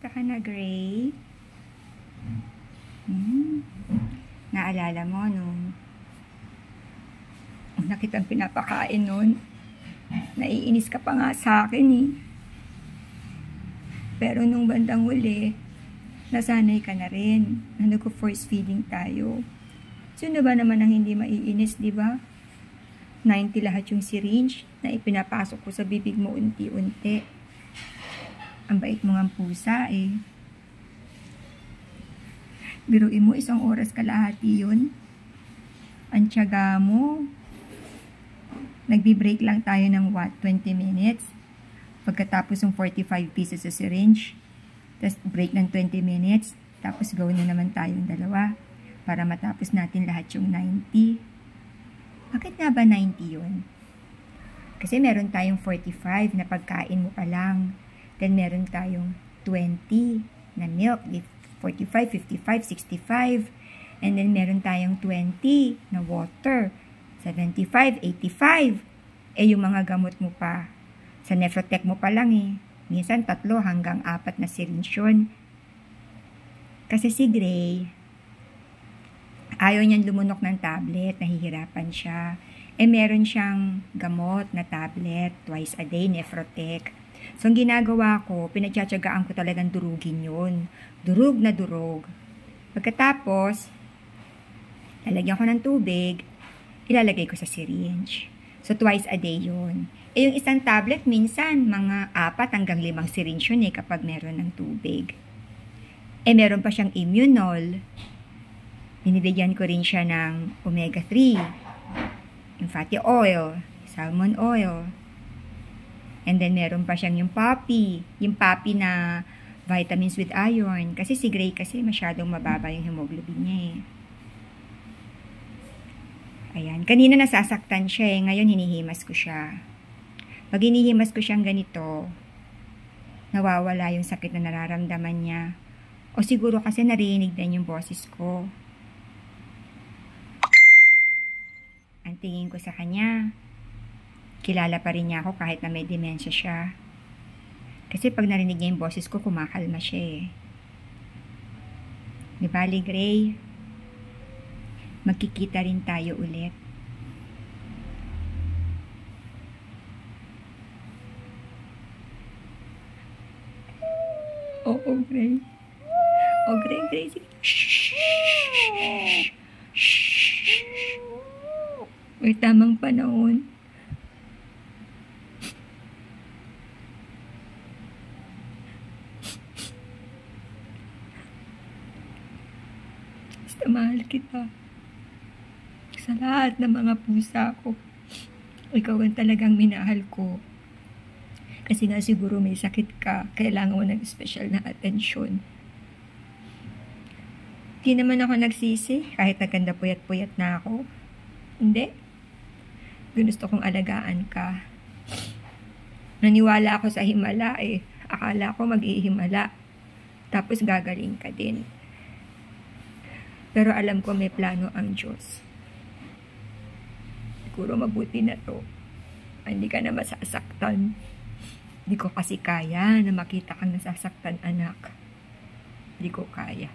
Kamusta ka na, Gray? Naalala mo nung una kitang pinapakain nun, naiinis ka pa nga sa akin eh. Pero nung bandang huli, nasanay ka na rin na nag-force feeding tayo. Sino ba naman ang hindi maiinis, di ba? 90 lahat yung syringe na ipinapasok ko sa bibig mo unti-unti. Ang bait mo ng pusa eh. Biruin mo, 1 oras kalahati yun. Ang tiyaga mo. Nagbi-break lang tayo ng 20 minutes. Pagkatapos ng 45 pieces sa syringe. Tapos break ng 20 minutes. Tapos go na naman tayong dalawa. Para matapos natin lahat yung 90. Bakit nga ba 90 yun? Kasi meron tayong 45 na pagkain mo pa lang. Then meron tayong 20 na milk. 45, 55, 65. And then meron tayong 20 na water. 75, 85. Eh yung mga gamot mo pa. Sa Nefrotec mo pa lang eh. Minsan 3 hanggang 4 na syringe yun. Kasi si Gray, ayaw niyang lumunok ng tablet. Nahihirapan siya. Eh meron siyang gamot na tablet. Twice a day, Nefrotec. So, ang ginagawa ko, pinagtsatsagaan ko talagang durugin yun. Durug na durug. Pagkatapos, lalagyan ko ng tubig, ilalagay ko sa syringe. So, twice a day yun. Eh, yung isang tablet, minsan, mga 4 hanggang 5 syringe yun eh, kapag meron ng tubig. Eh, meron pa siyang Immunol. Binibigyan ko rin siya ng omega-3, yung fatty oil, salmon oil. And then, meron pa siyang yung poppy. Yung poppy na vitamins with iron. Kasi si Gray kasi masyadong mababa yung hemoglobin niya eh. Ayan. Kanina nasasaktan siya eh. Ngayon, hinihimas ko siya. Pag hinihimas ko siyang ganito, nawawala yung sakit na nararamdaman niya. O siguro kasi narinig din yung boses ko. Ang tingin ko sa kanya, kilala pa rin niya ako kahit na may demensya siya. Kasi pag narinig niya yung boses ko, kumakalma siya eh. Di ba, Gray? Magkikita rin tayo ulit. Oo, Gray. Oh, Gray. Shhh. May tamang panahon. Basta mahal kita. Sa lahat ng mga pusa ko. Ikaw ang talagang minahal ko. Kasi nga siguro may sakit ka. Kailangan mo ng special na atensyon. Di naman ako nagsisi. Kahit naganda puyat-puyat na ako. Hindi. Gusto kong alagaan ka. Naniwala ako sa himala eh. Akala ko mag-ihimala. Tapos gagaling ka din. Pero alam ko may plano ang Diyos. Siguro mabuti na to. Hindi ka na masasaktan. Hindi ko kasi kaya na makita kang nasasaktan, anak. Hindi ko kaya.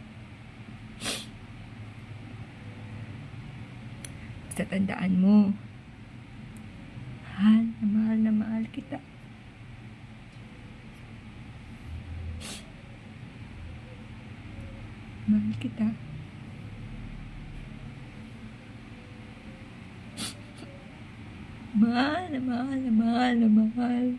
Basta tandaan mo. Mahal na mahal kita. Mahal kita. Mahal na mahal.